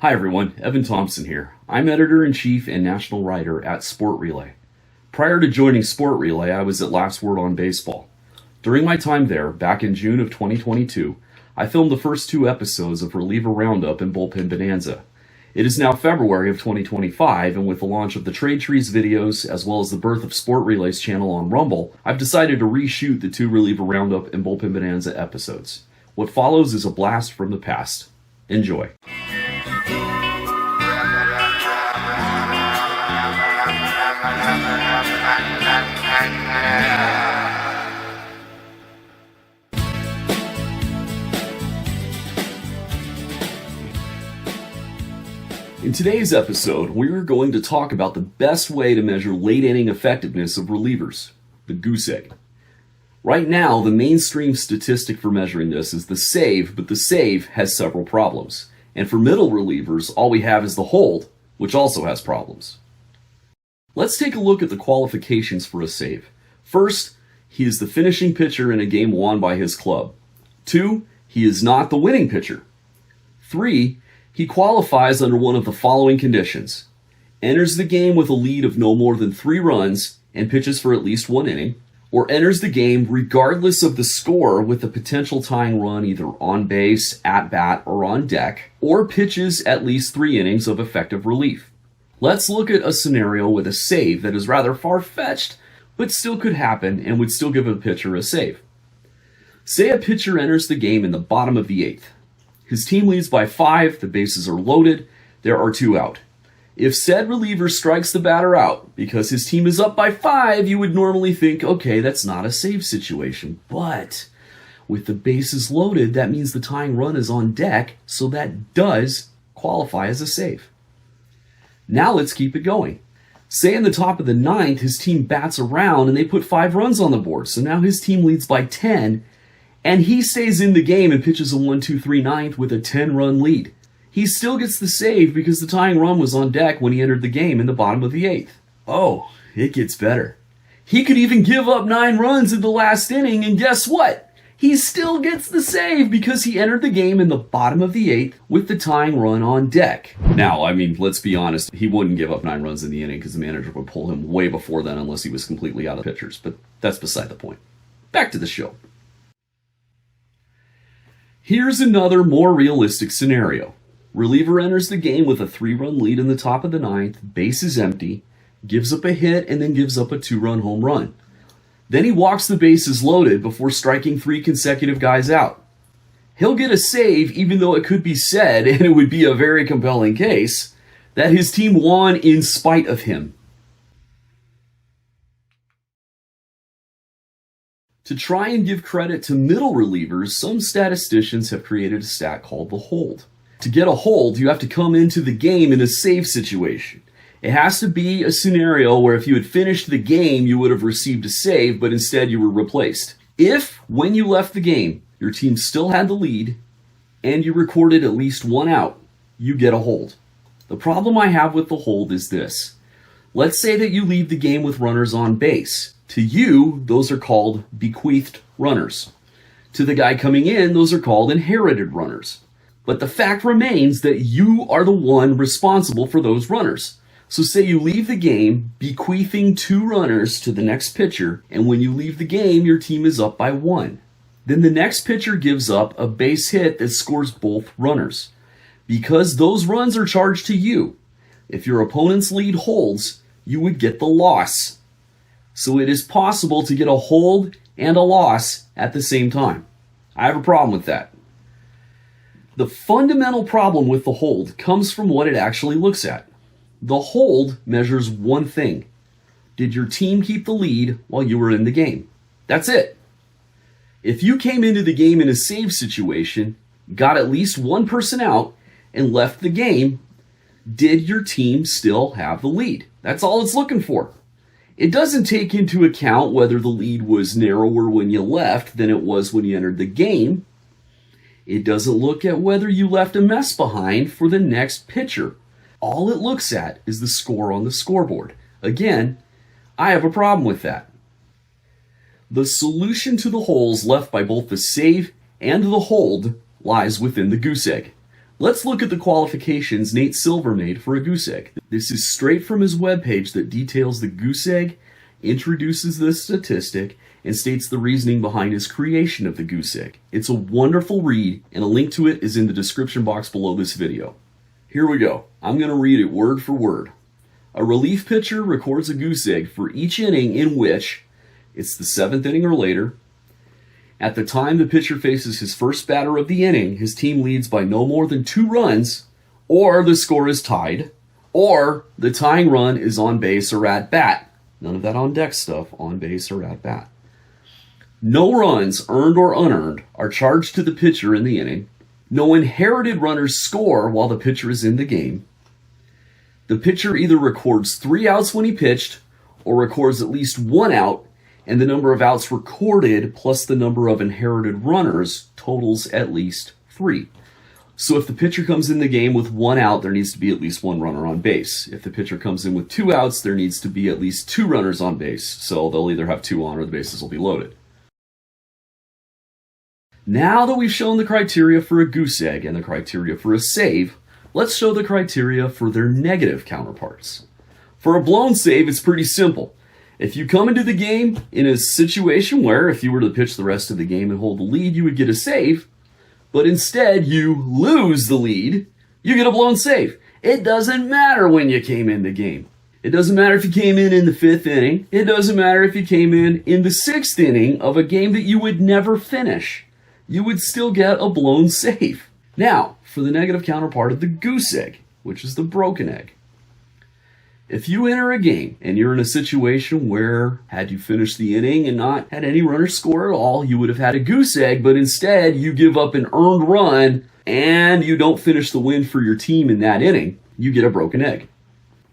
Hi everyone, Evan Thompson here. I'm editor-in-chief and national writer at Sport Relay. Prior to joining Sport Relay, I was at Last Word on Baseball. During my time there, back in June of 2022, I filmed the first 2 episodes of reliever Roundup and Bullpen Bonanza. It is now February of 2025, and with the launch of the Trade Trees videos, as well as the birth of Sport Relay's channel on Rumble, I've decided to reshoot the 2 reliever Roundup and Bullpen Bonanza episodes. What follows is a blast from the past. Enjoy. In today's episode, we're going to talk about the best way to measure late inning effectiveness of relievers, the Goose Egg. Right now, the mainstream statistic for measuring this is the save, but the save has several problems. And for middle relievers, all we have is the hold, which also has problems. Let's take a look at the qualifications for a save. First, he is the finishing pitcher in a game won by his club. 2, he is not the winning pitcher. 3, he qualifies under one of the following conditions: enters the game with a lead of no more than 3 runs and pitches for at least 1 inning, or enters the game regardless of the score with a potential tying run either on base, at bat, or on deck, or pitches at least 3 innings of effective relief. Let's look at a scenario with a save that is rather far-fetched, but still could happen and would still give a pitcher a save. Say a pitcher enters the game in the bottom of the 8th. His team leads by 5, the bases are loaded, there are 2 out. If said reliever strikes the batter out because his team is up by 5, you would normally think, okay, that's not a save situation. But with the bases loaded, that means the tying run is on deck, so that does qualify as a save. Now let's keep it going. Say in the top of the 9th, his team bats around and they put 5 runs on the board, so now his team leads by 10, and he stays in the game and pitches a 1-2-3 9th with a 10-run lead. He still gets the save because the tying run was on deck when he entered the game in the bottom of the 8th. Oh, it gets better. He could even give up 9 runs in the last inning, and guess what? He still gets the save because he entered the game in the bottom of the 8th with the tying run on deck. Now, let's be honest, he wouldn't give up 9 runs in the inning because the manager would pull him way before then unless he was completely out of pitchers, but that's beside the point. Back to the show. Here's another more realistic scenario. Reliever enters the game with a 3-run lead in the top of the 9th, base is empty, gives up a hit, and then gives up a 2-run home run. Then he walks the bases loaded before striking 3 consecutive guys out. He'll get a save even though it could be said, and it would be a very compelling case, that his team won in spite of him. To try and give credit to middle relievers, some statisticians have created a stat called the hold. To get a hold, you have to come into the game in a save situation. It has to be a scenario where if you had finished the game, you would have received a save, but instead you were replaced. If, when you left the game, your team still had the lead, and you recorded at least 1 out, you get a hold. The problem I have with the hold is this. Let's say that you leave the game with runners on base. To you, those are called bequeathed runners. To the guy coming in, those are called inherited runners. But the fact remains that you are the one responsible for those runners. So say you leave the game bequeathing 2 runners to the next pitcher, and when you leave the game, your team is up by 1. Then the next pitcher gives up a base hit that scores both runners. Because those runs are charged to you, if your opponent's lead holds, you would get the loss. So it is possible to get a hold and a loss at the same time. I have a problem with that. The fundamental problem with the hold comes from what it actually looks at. The hold measures one thing. Did your team keep the lead while you were in the game? That's it. If you came into the game in a save situation, got at least 1 person out, and left the game, did your team still have the lead? That's all it's looking for. It doesn't take into account whether the lead was narrower when you left than it was when you entered the game. It doesn't look at whether you left a mess behind for the next pitcher. All it looks at is the score on the scoreboard. Again, I have a problem with that. The solution to the holes left by both the save and the hold lies within the goose egg. Let's look at the qualifications Nate Silver made for a goose egg. This is straight from his webpage that details the goose egg, introduces the statistic, and states the reasoning behind his creation of the goose egg. It's a wonderful read, and a link to it is in the description box below this video. Here we go. I'm going to read it word for word. A relief pitcher records a goose egg for each inning in which it's the 7th inning or later. At the time the pitcher faces his first batter of the inning, his team leads by no more than 2 runs, or the score is tied, or the tying run is on base or at bat. None of that on deck stuff, on base or at bat. No runs, earned or unearned, are charged to the pitcher in the inning. No inherited runners score while the pitcher is in the game. The pitcher either records 3 outs when he pitched, or records at least 1 out, and the number of outs recorded plus the number of inherited runners totals at least 3. So if the pitcher comes in the game with 1 out, there needs to be at least 1 runner on base. If the pitcher comes in with 2 outs, there needs to be at least 2 runners on base. So they'll either have 2 on or the bases will be loaded. Now that we've shown the criteria for a goose egg and the criteria for a save, let's show the criteria for their negative counterparts. For a blown save, it's pretty simple. If you come into the game in a situation where if you were to pitch the rest of the game and hold the lead, you would get a save, but instead you lose the lead, you get a blown save. It doesn't matter when you came in the game. It doesn't matter if you came in the 5th inning. It doesn't matter if you came in the 6th inning of a game that you would never finish. You would still get a blown save. Now, for the negative counterpart of the goose egg, which is the broken egg. If you enter a game and you're in a situation where, had you finished the inning and not had any runners score at all, you would have had a goose egg, but instead you give up an earned run and you don't finish the win for your team in that inning, you get a broken egg.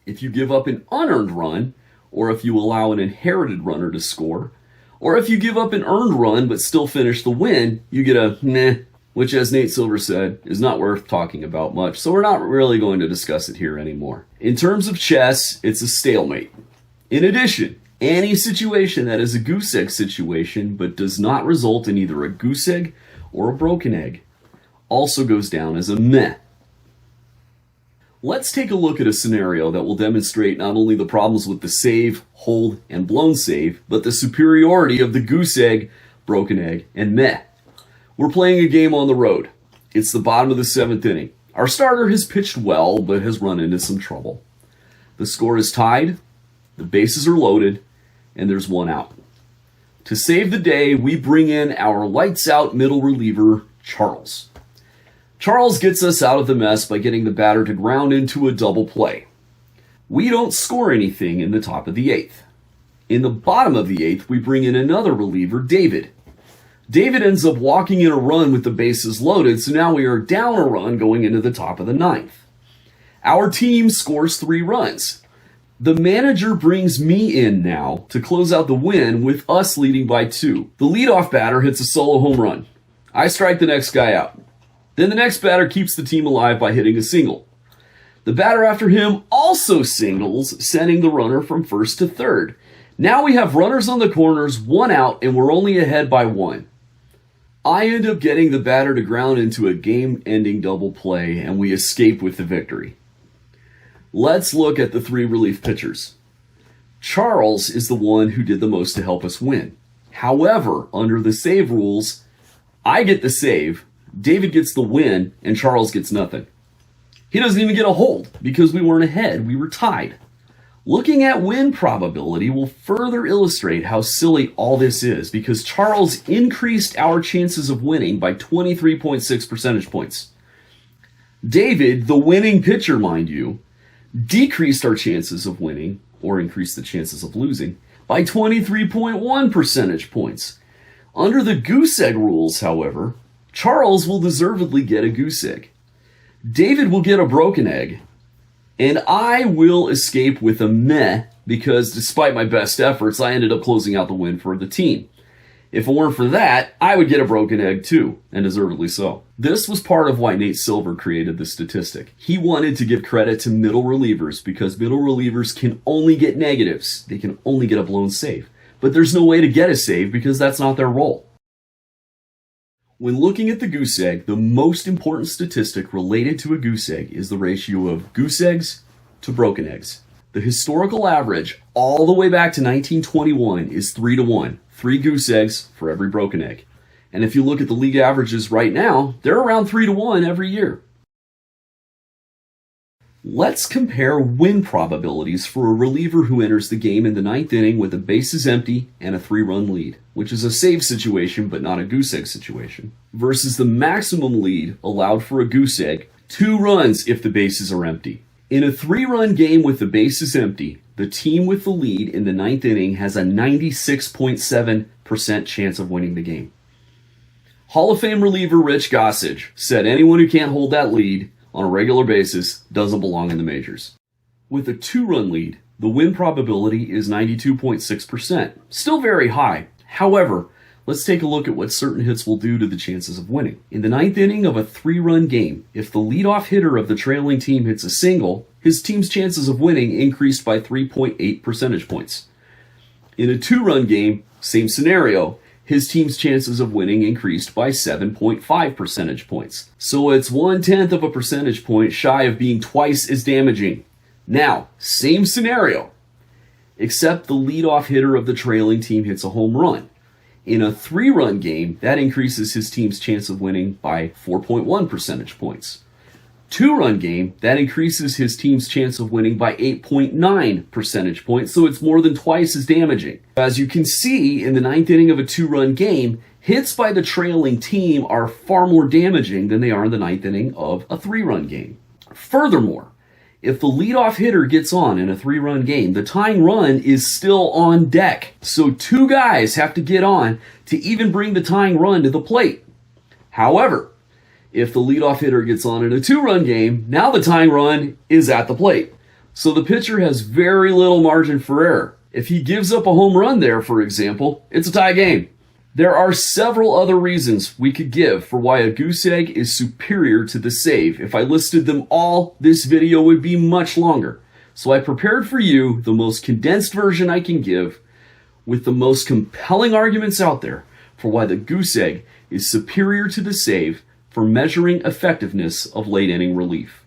If you give up an unearned run, or if you allow an inherited runner to score, or if you give up an earned run but still finish the win, you get a meh, which, as Nate Silver said, is not worth talking about much, so we're not really going to discuss it here anymore. In terms of chess, it's a stalemate. In addition, any situation that is a goose egg situation but does not result in either a goose egg or a broken egg also goes down as a meh. Let's take a look at a scenario that will demonstrate not only the problems with the save, hold, and blown save, but the superiority of the goose egg, broken egg, and meh. We're playing a game on the road. It's the bottom of the 7th inning. Our starter has pitched well, but has run into some trouble. The score is tied, the bases are loaded, and there's 1 out. To save the day, we bring in our lights-out middle reliever, Charles. Charles gets us out of the mess by getting the batter to ground into a double play. We don't score anything in the top of the 8th. In the bottom of the 8th, we bring in another reliever, David. David ends up walking in a run with the bases loaded, so now we are down a run going into the top of the 9th. Our team scores 3 runs. The manager brings me in now to close out the win with us leading by 2. The leadoff batter hits a solo home run. I strike the next guy out. Then the next batter keeps the team alive by hitting a single. The batter after him also singles, sending the runner from first to third. Now we have runners on the corners, 1 out, and we're only ahead by 1. I end up getting the batter to ground into a game-ending double play, and we escape with the victory. Let's look at the 3 relief pitchers. Charles is the one who did the most to help us win. However, under the save rules, I get the save, David gets the win, and Charles gets nothing. He doesn't even get a hold because we weren't ahead, we were tied. Looking at win probability will further illustrate how silly all this is because Charles increased our chances of winning by 23.6 percentage points. David, the winning pitcher, mind you, decreased our chances of winning, or increased the chances of losing, by 23.1 percentage points. Under the goose egg rules, however, Charles will deservedly get a goose egg. David will get a broken egg, and I will escape with a meh because despite my best efforts, I ended up closing out the win for the team. If it weren't for that, I would get a broken egg too, and deservedly so. This was part of why Nate Silver created the statistic. He wanted to give credit to middle relievers because middle relievers can only get negatives. They can only get a blown save. But there's no way to get a save because that's not their role. When looking at the goose egg, the most important statistic related to a goose egg is the ratio of goose eggs to broken eggs. The historical average all the way back to 1921 is 3 to 1, 3 goose eggs for every broken egg. And if you look at the league averages right now, they're around 3 to 1 every year. Let's compare win probabilities for a reliever who enters the game in the 9th inning with the bases empty and a 3-run lead, which is a save situation but not a goose egg situation, versus the maximum lead allowed for a goose egg, 2 runs if the bases are empty. In a 3-run game with the bases empty, the team with the lead in the 9th inning has a 96.7% chance of winning the game. Hall of Fame reliever Rich Gossage said anyone who can't hold that lead on a regular basis doesn't belong in the majors. With a 2-run lead, the win probability is 92.6%, still very high. However, let's take a look at what certain hits will do to the chances of winning. In the 9th inning of a 3-run game, if the leadoff hitter of the trailing team hits a single, his team's chances of winning increased by 3.8 percentage points. In a 2-run game, same scenario, his team's chances of winning increased by 7.5 percentage points. So it's 1/10 of a percentage point shy of being twice as damaging. Now, same scenario, except the leadoff hitter of the trailing team hits a home run. In a 3-run game, that increases his team's chance of winning by 4.1 percentage points. 2-run game, that increases his team's chance of winning by 8.9 percentage points, so it's more than twice as damaging. As you can see, in the 9th inning of a 2-run game, hits by the trailing team are far more damaging than they are in the 9th inning of a 3-run game. Furthermore, if the leadoff hitter gets on in a 3-run game, the tying run is still on deck. So 2 guys have to get on to even bring the tying run to the plate. However, if the leadoff hitter gets on in a 2-run game, now the tying run is at the plate. So the pitcher has very little margin for error. If he gives up a home run there, for example, it's a tie game. There are several other reasons we could give for why a goose egg is superior to the save. If I listed them all, this video would be much longer. So I prepared for you the most condensed version I can give with the most compelling arguments out there for why the goose egg is superior to the save for measuring effectiveness of late inning relief.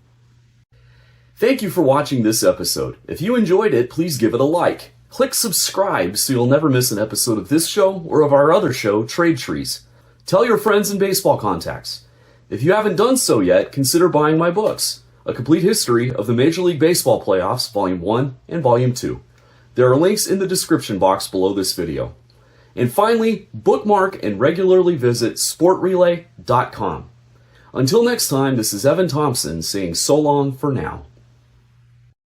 Thank you for watching this episode. If you enjoyed it, please give it a like. Click subscribe so you'll never miss an episode of this show or of our other show, Trade Trees. Tell your friends and baseball contacts. If you haven't done so yet, consider buying my books, A Complete History of the Major League Baseball Playoffs, Volume 1 and Volume 2. There are links in the description box below this video. And finally, bookmark and regularly visit sportrelay.com. Until next time, this is Evan Thompson saying so long for now.